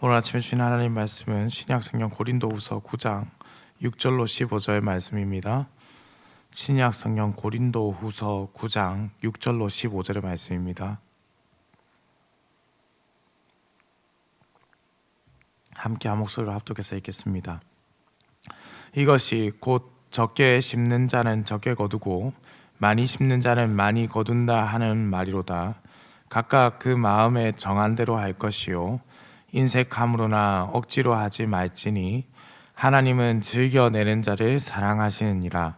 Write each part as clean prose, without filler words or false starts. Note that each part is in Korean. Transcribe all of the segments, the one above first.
오늘 아침에 주신 하나님 말씀은 신약성경 고린도후서 9장 6절로 15절의 말씀입니다. 신약성경 고린도후서 9장 6절로 15절의 말씀입니다. 함께 한 목소리로 합독해서 읽겠습니다. 이것이 곧 적게 심는 자는 적게 거두고 많이 심는 자는 많이 거둔다 하는 말이로다. 각각 그 마음에 정한 대로 할 것이요 인색함으로나 억지로 하지 말지니 하나님은 즐겨내는 자를 사랑하시느니라.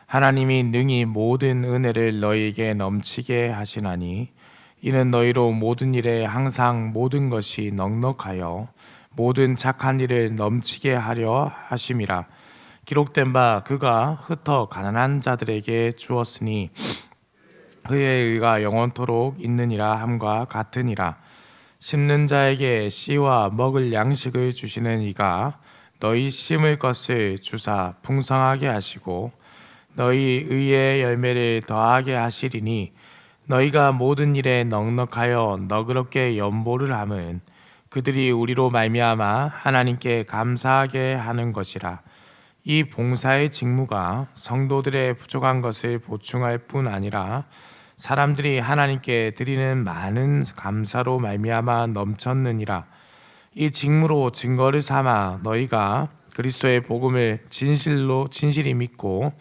하나님이 능히 모든 은혜를 너희에게 넘치게 하시나니 이는 너희로 모든 일에 항상 모든 것이 넉넉하여 모든 착한 일을 넘치게 하려 하심이라. 기록된 바 그가 흩어 가난한 자들에게 주었으니 그의 의가 영원토록 있느니라 함과 같으니라. 심는 자에게 씨와 먹을 양식을 주시는 이가 너희 심을 것을 주사 풍성하게 하시고 너희 의의 열매를 더하게 하시리니 너희가 모든 일에 넉넉하여 너그럽게 연보를 함은 그들이 우리로 말미암아 하나님께 감사하게 하는 것이라. 이 봉사의 직무가 성도들의 부족한 것을 보충할 뿐 아니라 사람들이 하나님께 드리는 많은 감사로 말미암아 넘쳤느니라. 이 직무로 증거를 삼아 너희가 그리스도의 복음을 진실히 믿고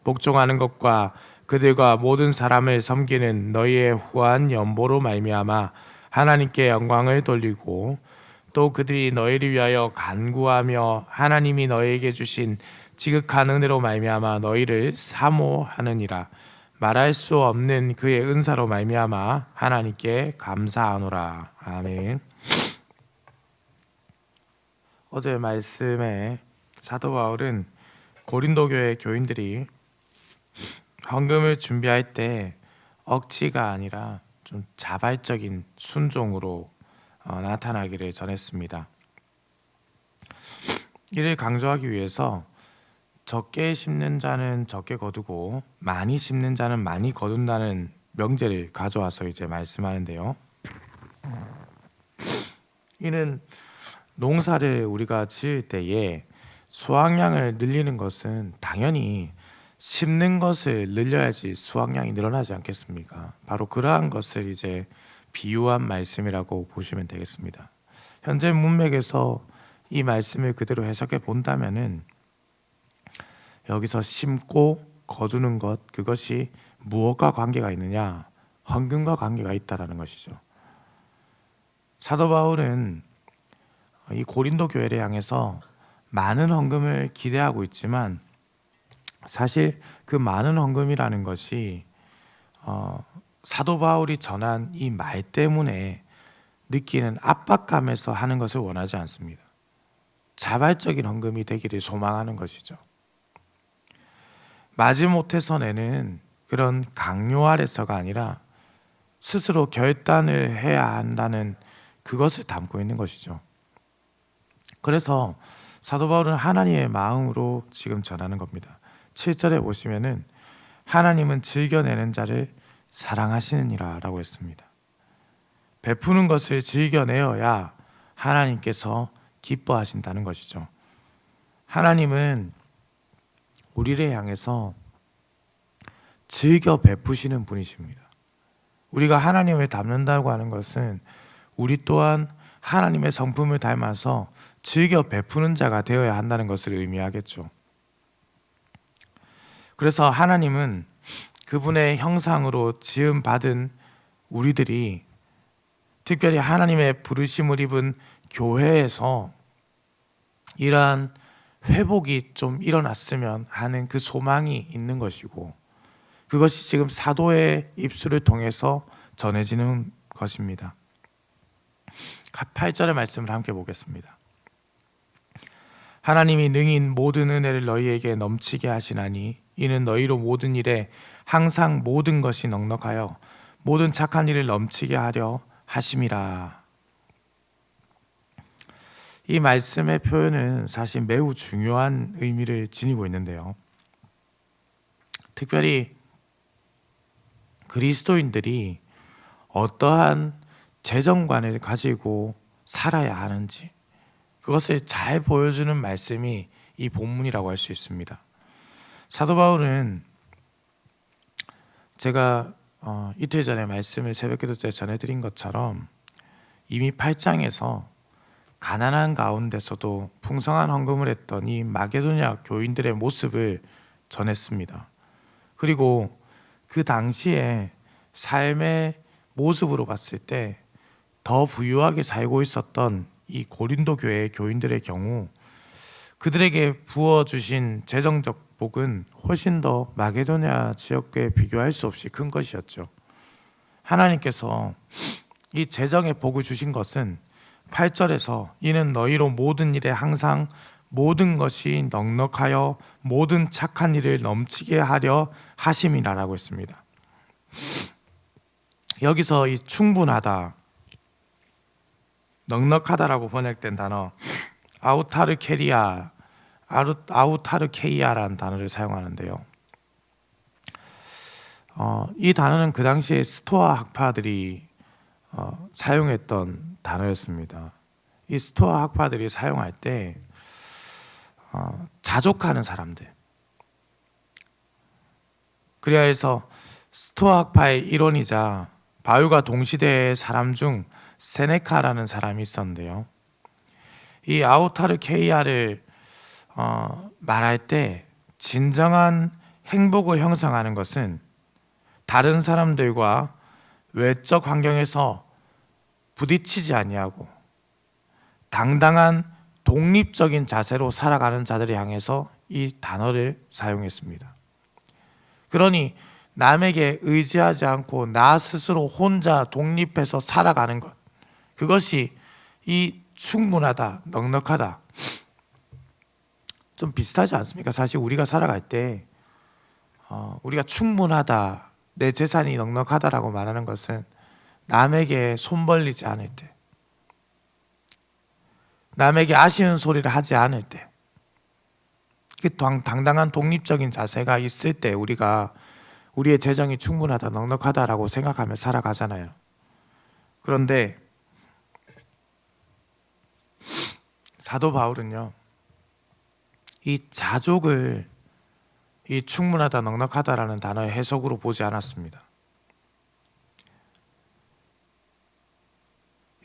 복종하는 것과 그들과 모든 사람을 섬기는 너희의 후한 연보로 말미암아 하나님께 영광을 돌리고 또 그들이 너희를 위하여 간구하며 하나님이 너희에게 주신 지극한 은혜로 말미암아 너희를 사모하느니라. 말할 수 없는 그의 은사로 말미암아 하나님께 감사하노라. 아멘. 어제 말씀에 사도 바울은 고린도 교회 교인들이 헌금을 준비할 때 억지가 아니라 좀 자발적인 순종으로 나타나기를 전했습니다. 이를 강조하기 위해서 적게 심는 자는 적게 거두고 많이 심는 자는 많이 거둔다는 명제를 가져와서 이제 말씀하는데요. 이는 농사를 우리가 지을 때에 수확량을 늘리는 것은 당연히 심는 것을 늘려야지 수확량이 늘어나지 않겠습니까? 바로 그러한 것을 이제 비유한 말씀이라고 보시면 되겠습니다. 현재 문맥에서 이 말씀을 그대로 해석해 본다면은 여기서 심고 거두는 것, 그것이 무엇과 관계가 있느냐? 헌금과 관계가 있다라는 것이죠. 사도 바울은 이 고린도 교회를 향해서 많은 헌금을 기대하고 있지만 사실 그 많은 헌금이라는 것이 사도 바울이 전한 이 말 때문에 느끼는 압박감에서 하는 것을 원하지 않습니다. 자발적인 헌금이 되기를 소망하는 것이죠. 마지못해서 내는 그런 강요 아래서가 아니라 스스로 결단을 해야 한다는 그것을 담고 있는 것이죠. 그래서 사도 바울은 하나님의 마음으로 지금 전하는 겁니다. 7절에 보시면은 하나님은 즐겨내는 자를 사랑하시느니라 라고 했습니다. 베푸는 것을 즐겨내어야 하나님께서 기뻐하신다는 것이죠. 하나님은 우리를 향해서 즐겨 베푸시는 분이십니다. 우리가 하나님을 닮는다고 하는 것은 우리 또한 하나님의 성품을 닮아서 즐겨 베푸는 자가 되어야 한다는 것을 의미하겠죠. 그래서 하나님은 그분의 형상으로 지음받은 우리들이 특별히 하나님의 부르심을 입은 교회에서 이러한 회복이 좀 일어났으면 하는 그 소망이 있는 것이고 그것이 지금 사도의 입술을 통해서 전해지는 것입니다. 8절의 말씀을 함께 보겠습니다. 하나님이 능히 모든 은혜를 너희에게 넘치게 하시나니 이는 너희로 모든 일에 항상 모든 것이 넉넉하여 모든 착한 일을 넘치게 하려 하심이라. 이 말씀의 표현은 사실 매우 중요한 의미를 지니고 있는데요. 특별히 그리스도인들이 어떠한 재정관을 가지고 살아야 하는지, 그것을 잘 보여주는 말씀이 이 본문이라고 할 수 있습니다. 사도 바울은 제가 이틀 전에 말씀을 새벽기도 때 전해드린 것처럼 이미 8장에서 가난한 가운데서도 풍성한 헌금을 했던 이 마게도냐 교인들의 모습을 전했습니다. 그리고 그 당시에 삶의 모습으로 봤을 때 더 부유하게 살고 있었던 이 고린도 교회의 교인들의 경우 그들에게 부어주신 재정적 복은 훨씬 더 마게도냐 지역교회에 비교할 수 없이 큰 것이었죠. 하나님께서 이 재정의 복을 주신 것은 8절에서 이는 너희로 모든 일에 항상 모든 것이 넉넉하여 모든 착한 일을 넘치게 하려 하심이라라고 했습니다. 여기서 이 충분하다, 넉넉하다라고 번역된 단어 아우타르케이아라는 단어를 사용하는데요. 이 단어는 그 당시에 스토아 학파들이 사용했던 단어였습니다. 이 스토아 학파들이 사용할 때 자족하는 사람들, 그래야 해서 스토아 학파의 일원이자 바울과 동시대의 사람 중 세네카라는 사람이 있었는데요. 이 아우타르케이아를 말할 때 진정한 행복을 형성하는 것은 다른 사람들과 외적 환경에서 부딪히지 아니하고 당당한 독립적인 자세로 살아가는 자들을 향해서 이 단어를 사용했습니다. 그러니 남에게 의지하지 않고 나 스스로 혼자 독립해서 살아가는 것, 그것이 이 충분하다, 넉넉하다, 좀 비슷하지 않습니까? 사실 우리가 살아갈 때 우리가 충분하다, 내 재산이 넉넉하다라고 말하는 것은 남에게 손 벌리지 않을 때, 남에게 아쉬운 소리를 하지 않을 때, 당당한 독립적인 자세가 있을 때 우리가 우리의 재정이 충분하다, 넉넉하다라고 생각하며 살아가잖아요. 그런데 사도 바울은요, 이 자족을 이 충분하다, 넉넉하다라는 단어의 해석으로 보지 않았습니다.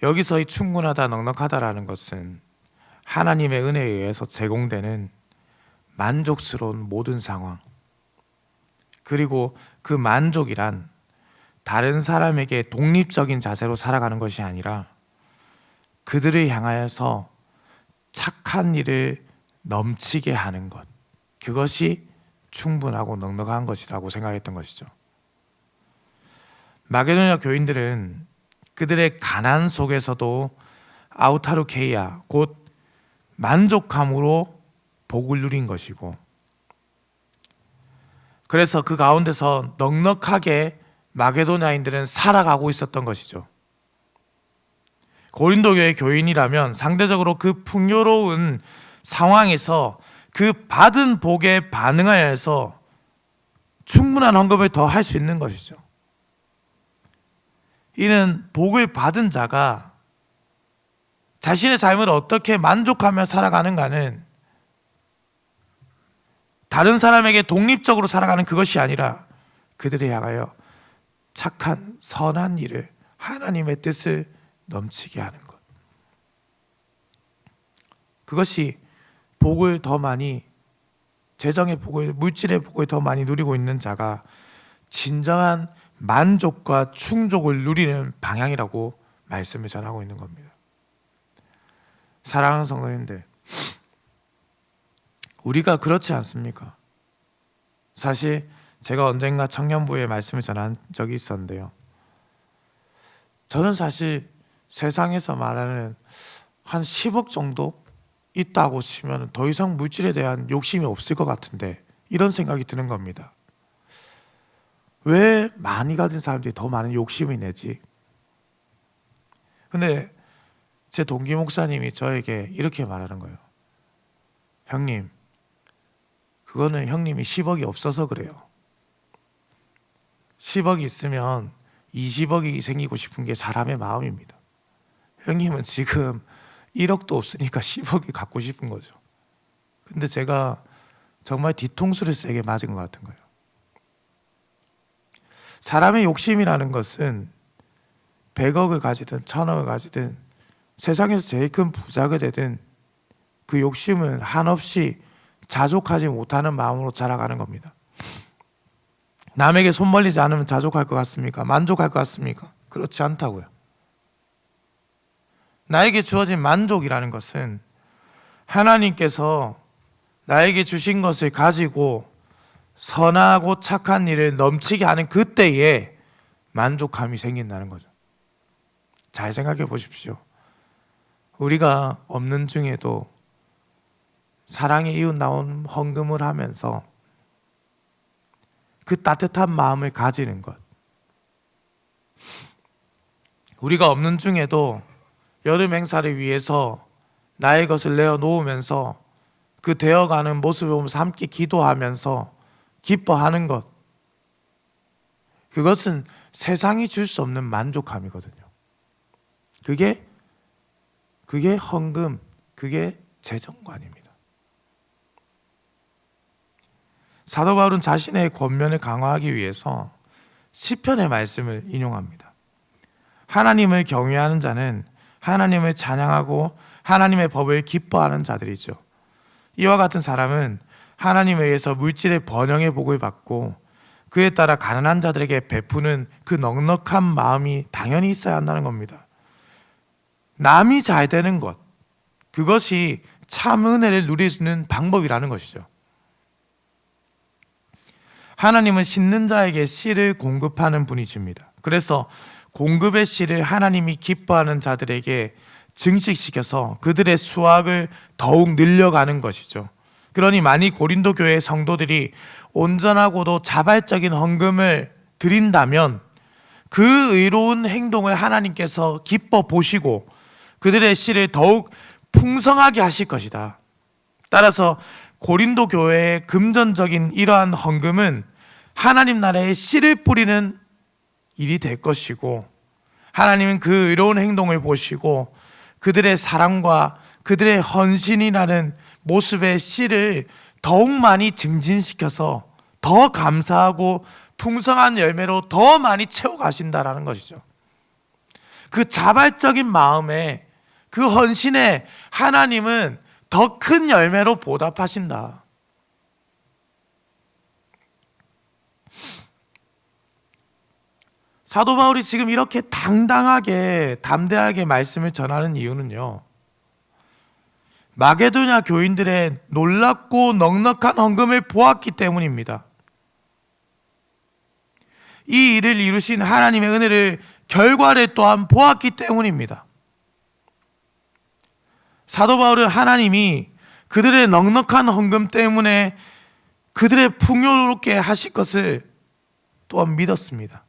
여기서 이 충분하다, 넉넉하다라는 것은 하나님의 은혜에 의해서 제공되는 만족스러운 모든 상황, 그리고 그 만족이란 다른 사람에게 독립적인 자세로 살아가는 것이 아니라 그들을 향하여서 착한 일을 넘치게 하는 것, 그것이 충분하고 넉넉한 것이라고 생각했던 것이죠. 마게도냐 교인들은 그들의 가난 속에서도 아우타르케이아, 곧 만족함으로 복을 누린 것이고, 그래서 그 가운데서 넉넉하게 마게도냐인들은 살아가고 있었던 것이죠. 고린도 교회 교인이라면 상대적으로 그 풍요로운 상황에서 그 받은 복에 반응하여서 충분한 헌금을 더 할 수 있는 것이죠. 이는 복을 받은 자가 자신의 삶을 어떻게 만족하며 살아가는가는 다른 사람에게 독립적으로 살아가는 그것이 아니라 그들을 향하여 착한 선한 일을, 하나님의 뜻을 넘치게 하는 것, 그것이 복을 더 많이, 재정의 복을, 물질의 복을 더 많이 누리고 있는 자가 진정한 만족과 충족을 누리는 방향이라고 말씀을 전하고 있는 겁니다. 사랑하는 성도님들, 우리가 그렇지 않습니까? 사실 제가 언젠가 청년부에 말씀을 전한 적이 있었는데요, 저는 사실 세상에서 말하는 한 10억 정도 있다고 치면 더 이상 물질에 대한 욕심이 없을 것 같은데, 이런 생각이 드는 겁니다. 왜 많이 가진 사람들이 더 많은 욕심을 내지? 근데 제 동기 목사님이 저에게 이렇게 말하는 거예요. 형님, 그거는 형님이 10억이 없어서 그래요. 10억이 있으면 20억이 생기고 싶은 게 사람의 마음입니다. 형님은 지금 1억도 없으니까 10억이 갖고 싶은 거죠. 근데 제가 정말 뒤통수를 세게 맞은 것 같은 거예요. 사람의 욕심이라는 것은 100억을 가지든 1000억을 가지든 세상에서 제일 큰 부자가 되든 그 욕심은 한없이 자족하지 못하는 마음으로 자라가는 겁니다. 남에게 손 벌리지 않으면 자족할 것 같습니까? 만족할 것 같습니까? 그렇지 않다고요. 나에게 주어진 만족이라는 것은 하나님께서 나에게 주신 것을 가지고 선하고 착한 일을 넘치게 하는 그때에 만족감이 생긴다는 거죠. 잘 생각해 보십시오. 우리가 없는 중에도 사랑의 이웃 나온 헌금을 하면서 그 따뜻한 마음을 가지는 것, 우리가 없는 중에도 여름 행사를 위해서 나의 것을 내어놓으면서 그 되어가는 모습을 보면서 함께 기도하면서 기뻐하는 것, 그것은 세상이 줄 수 없는 만족감이거든요. 그게 헌금, 그게 재정관입니다. 사도 바울은 자신의 권면을 강화하기 위해서 시편의 말씀을 인용합니다. 하나님을 경외하는 자는 하나님을 찬양하고 하나님의 법을 기뻐하는 자들이죠. 이와 같은 사람은 하나님에 의해서 물질의 번영의 복을 받고 그에 따라 가난한 자들에게 베푸는 그 넉넉한 마음이 당연히 있어야 한다는 겁니다. 남이 잘 되는 것, 그것이 참 은혜를 누리는 방법이라는 것이죠. 하나님은 씻는 자에게 씨를 공급하는 분이십니다. 그래서 공급의 씨를 하나님이 기뻐하는 자들에게 증식시켜서 그들의 수확을 더욱 늘려가는 것이죠. 그러니 만일 고린도 교회 성도들이 온전하고도 자발적인 헌금을 드린다면 그 의로운 행동을 하나님께서 기뻐 보시고 그들의 씨를 더욱 풍성하게 하실 것이다. 따라서 고린도 교회의 금전적인 이러한 헌금은 하나님 나라의 씨를 뿌리는 일이 될 것이고, 하나님은 그 의로운 행동을 보시고 그들의 사랑과 그들의 헌신이라는 모습의 씨를 더욱 많이 증진시켜서 더 감사하고 풍성한 열매로 더 많이 채워가신다라는 것이죠. 그 자발적인 마음에, 그 헌신에 하나님은 더 큰 열매로 보답하신다. 사도 바울이 지금 이렇게 당당하게 담대하게 말씀을 전하는 이유는요, 마게도냐 교인들의 놀랍고 넉넉한 헌금을 보았기 때문입니다. 이 일을 이루신 하나님의 은혜를 결과를 또한 보았기 때문입니다. 사도 바울은 하나님이 그들의 넉넉한 헌금 때문에 그들의 풍요롭게 하실 것을 또한 믿었습니다.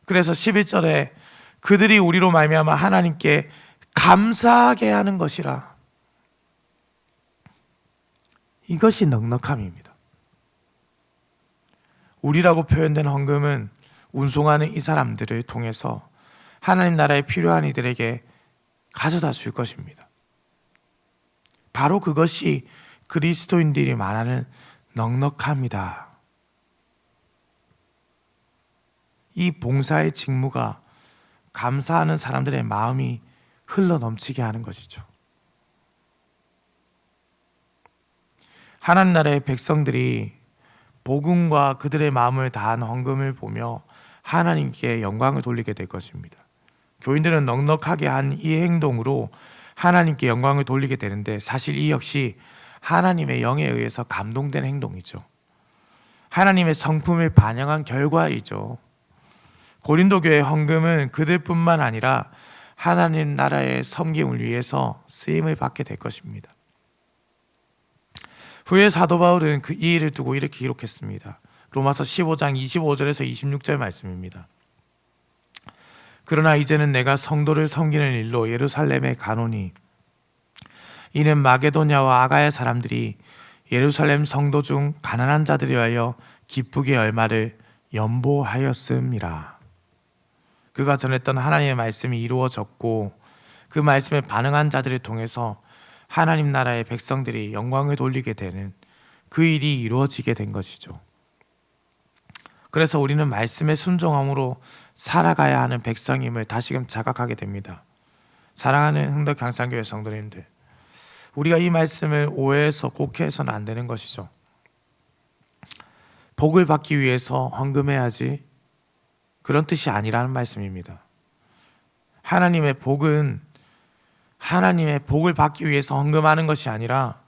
그래서 11절에 그들이 우리로 말미암아 하나님께 감사하게 하는 것이라. 이것이 넉넉함입니다. 우리라고 표현된 헌금은 운송하는 이 사람들을 통해서 하나님 나라에 필요한 이들에게 가져다 줄 것입니다. 바로 그것이 그리스도인들이 말하는 넉넉함이다. 이 봉사의 직무가 감사하는 사람들의 마음이 흘러 넘치게 하는 것이죠. 하나님 나라의 백성들이 복음과 그들의 마음을 다한 헌금을 보며 하나님께 영광을 돌리게 될 것입니다. 교인들은 넉넉하게 한 이 행동으로 하나님께 영광을 돌리게 되는데, 사실 이 역시 하나님의 영에 의해서 감동된 행동이죠. 하나님의 성품을 반영한 결과이죠. 고린도 교회 헌금은 그들뿐만 아니라 하나님 나라의 섬김을 위해서 쓰임을 받게 될 것입니다. 후에 사도 바울은 이 일을 두고 이렇게 기록했습니다. 로마서 15장 25절에서 26절 말씀입니다. 그러나 이제는 내가 성도를 섬기는 일로 예루살렘에 가노니 이는 마게도냐와 아가야 사람들이 예루살렘 성도 중 가난한 자들이 하여 기쁘게 얼마를 연보하였음이라. 그가 전했던 하나님의 말씀이 이루어졌고 그 말씀에 반응한 자들을 통해서 하나님 나라의 백성들이 영광을 돌리게 되는 그 일이 이루어지게 된 것이죠. 그래서 우리는 말씀에 순종함으로 살아가야 하는 백성임을 다시금 자각하게 됩니다. 사랑하는 흥덕 강산교회 성도님들, 우리가 이 말씀을 오해해서 곡해해서는 안 되는 것이죠. 복을 받기 위해서 헌금해야지, 그런 뜻이 아니라는 말씀입니다. 하나님의 복은 하나님의 복을 받기 위해서 헌금하는 것이 아니라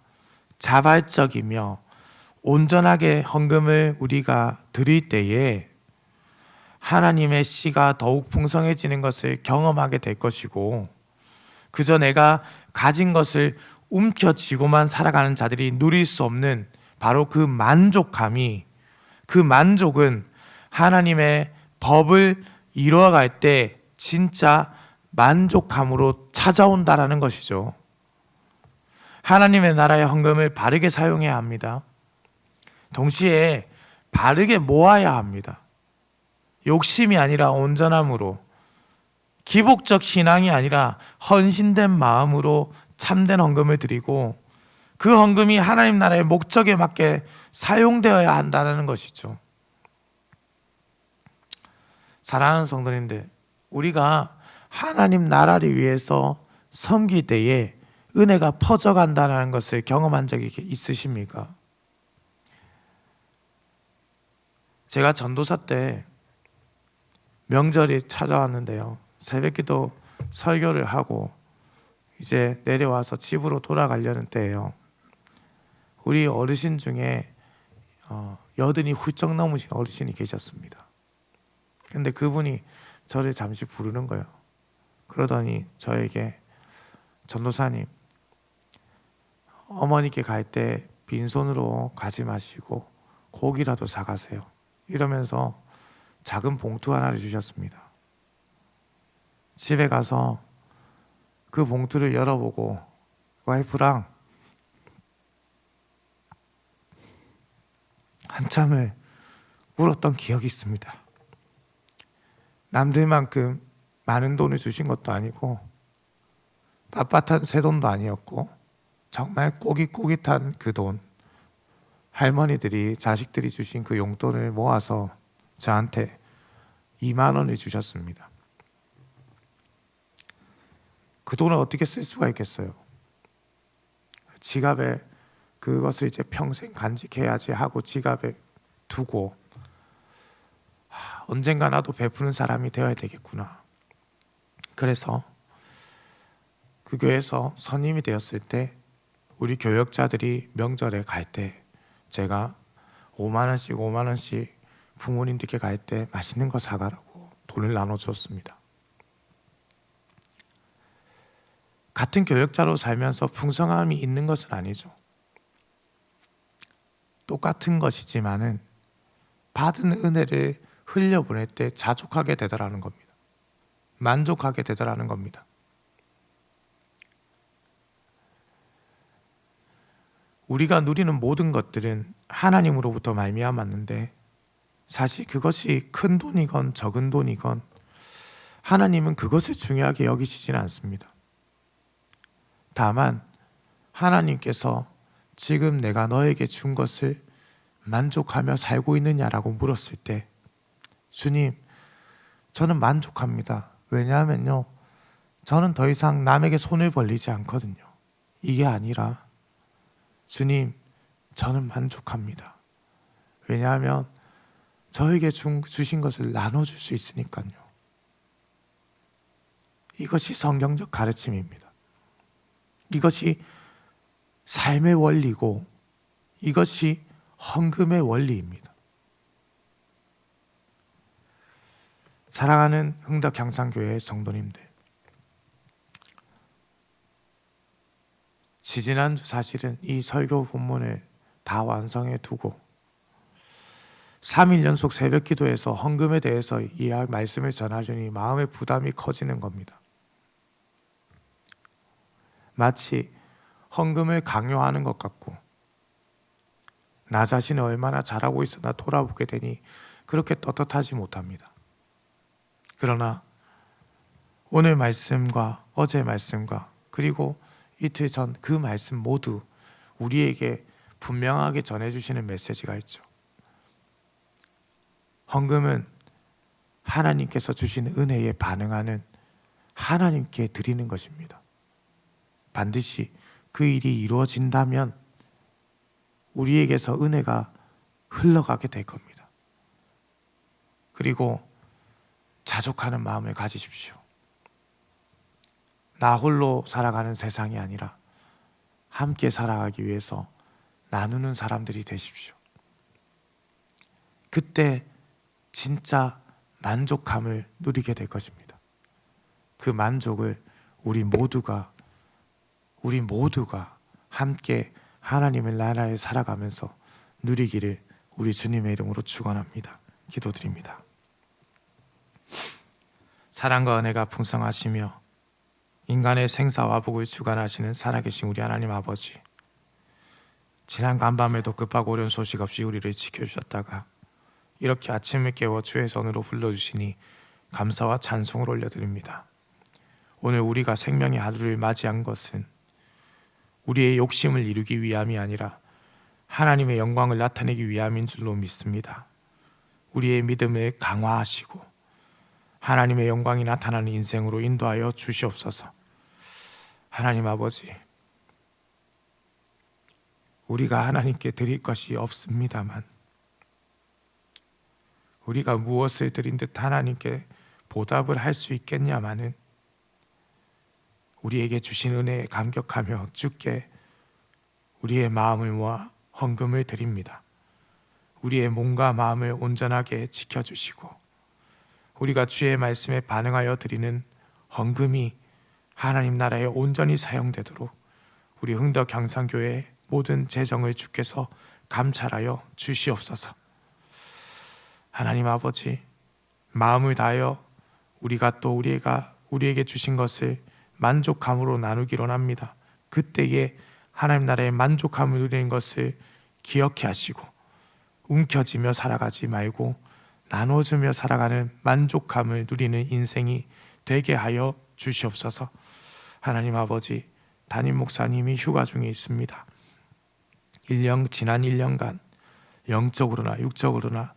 자발적이며 온전하게 헌금을 우리가 드릴 때에 하나님의 씨가 더욱 풍성해지는 것을 경험하게 될 것이고, 그저 내가 가진 것을 움켜쥐고만 살아가는 자들이 누릴 수 없는 바로 그 만족감이, 그 만족은 하나님의 법을 이루어갈 때 진짜 만족함으로 찾아온다라는 것이죠. 하나님의 나라의 헌금을 바르게 사용해야 합니다. 동시에 바르게 모아야 합니다. 욕심이 아니라 온전함으로, 기복적 신앙이 아니라 헌신된 마음으로 참된 헌금을 드리고, 그 헌금이 하나님 나라의 목적에 맞게 사용되어야 한다는 것이죠. 사랑하는 성도님들, 우리가 하나님 나라를 위해서 섬길 때에 은혜가 퍼져간다는 것을 경험한 적이 있으십니까? 제가 전도사 때 명절이 찾아왔는데요, 새벽기도 설교를 하고 이제 내려와서 집으로 돌아가려는 때예요. 우리 어르신 중에 80이 훌쩍 넘으신 어르신이 계셨습니다. 근데 그분이 저를 잠시 부르는 거예요. 그러더니 저에게, 전도사님, 어머니께 갈 때 빈손으로 가지 마시고 고기라도 사가세요, 이러면서 작은 봉투 하나를 주셨습니다. 집에 가서 그 봉투를 열어보고 와이프랑 한참을 울었던 기억이 있습니다. 남들만큼 많은 돈을 주신 것도 아니고 빳빳한 새 돈도 아니었고, 정말 꼬깃꼬깃한 그 돈, 할머니들이, 자식들이 주신 그 용돈을 모아서 저한테 2만 원을 주셨습니다. 그 돈을 어떻게 쓸 수가 있겠어요? 지갑에 그것을 이제 평생 간직해야지 하고 지갑에 두고, 언젠가 나도 베푸는 사람이 되어야 되겠구나. 그래서 그 교회에서 선임이 되었을 때 우리 교역자들이 명절에 갈 때 제가 5만 원씩 부모님들께 갈 때 맛있는 거 사가라고 돈을 나눠줬습니다. 같은 교역자로 살면서 풍성함이 있는 것은 아니죠. 똑같은 것이지만은 받은 은혜를 흘려보낼 때 자족하게 되더라는 겁니다. 만족하게 되더라는 겁니다. 우리가 누리는 모든 것들은 하나님으로부터 말미암았는데, 사실 그것이 큰 돈이건 적은 돈이건 하나님은 그것을 중요하게 여기시지는 않습니다. 다만 하나님께서 지금 내가 너에게 준 것을 만족하며 살고 있느냐라고 물었을 때, 주님, 저는 만족합니다. 왜냐하면요, 저는 더 이상 남에게 손을 벌리지 않거든요. 이게 아니라, 주님, 저는 만족합니다. 왜냐하면 저에게 주신 것을 나눠줄 수 있으니까요. 이것이 성경적 가르침입니다. 이것이 삶의 원리고, 이것이 헌금의 원리입니다. 사랑하는 흥덕 향상교회의 성도님들, 지지난주 사실은 이 설교 본문을 다 완성해 두고 3일 연속 새벽 기도에서 헌금에 대해서 이 말씀을 전하려니 마음의 부담이 커지는 겁니다. 마치 헌금을 강요하는 것 같고, 나 자신이 얼마나 잘하고 있었나 돌아보게 되니 그렇게 떳떳하지 못합니다. 그러나 오늘 말씀과 어제 말씀과 그리고 이틀 전 그 말씀 모두 우리에게 분명하게 전해주시는 메시지가 있죠. 헌금은 하나님께서 주신 은혜에 반응하는, 하나님께 드리는 것입니다. 반드시 그 일이 이루어진다면 우리에게서 은혜가 흘러가게 될 겁니다. 그리고 자족하는 마음을 가지십시오. 나 홀로 살아가는 세상이 아니라 함께 살아가기 위해서 나누는 사람들이 되십시오. 그때 진짜 만족함을 누리게 될 것입니다. 그 만족을 우리 모두가 함께 하나님의 나라에 살아가면서 누리기를 우리 주님의 이름으로 축원합니다. 기도드립니다. 사랑과 은혜가 풍성하시며 인간의 생사와 복을 주관하시는 살아계신 우리 하나님 아버지, 지난 간밤에도 급하고 어려운 소식 없이 우리를 지켜주셨다가 이렇게 아침을 깨워 주의 손으로 불러주시니 감사와 찬송을 올려드립니다. 오늘 우리가 생명의 하루를 맞이한 것은 우리의 욕심을 이루기 위함이 아니라 하나님의 영광을 나타내기 위함인 줄로 믿습니다. 우리의 믿음을 강화하시고 하나님의 영광이 나타나는 인생으로 인도하여 주시옵소서. 하나님 아버지, 우리가 하나님께 드릴 것이 없습니다만 우리가 무엇을 드린 듯 하나님께 보답을 할 수 있겠냐마는 우리에게 주신 은혜에 감격하며 주께 우리의 마음을 모아 헌금을 드립니다. 우리의 몸과 마음을 온전하게 지켜주시고 우리가 주의 말씀에 반응하여 드리는 헌금이 하나님 나라에 온전히 사용되도록 우리 흥덕 경상교회의 모든 재정을 주께서 감찰하여 주시옵소서. 하나님 아버지, 마음을 다하여 우리가 또 우리에게 주신 것을 만족함으로 나누기로 합니다. 그때에 하나님 나라의 만족함을 누리는 것을 기억해 하시고 움켜쥐며 살아가지 말고 나눠주며 살아가는 만족함을 누리는 인생이 되게 하여 주시옵소서. 하나님 아버지, 담임 목사님이 휴가 중에 있습니다. 지난 1년간 영적으로나 육적으로나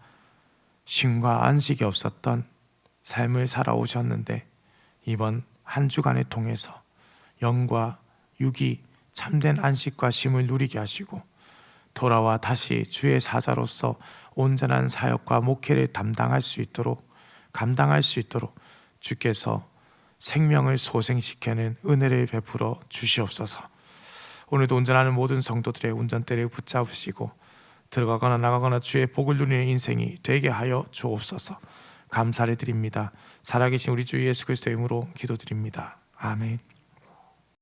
쉼과 안식이 없었던 삶을 살아오셨는데 이번 한 주간을 통해서 영과 육이 참된 안식과 쉼을 누리게 하시고 돌아와 다시 주의 사자로서 온전한 사역과 목회를 감당할 수 있도록 주께서 생명을 소생시키는 은혜를 베풀어 주시옵소서. 오늘도 운전하는 모든 성도들의 운전대를 붙잡으시고 들어가거나 나가거나 주의 복을 누리는 인생이 되게 하여 주옵소서. 감사를 드립니다. 살아계신 우리 주 예수 그리스도의 이름으로 기도드립니다. 아멘.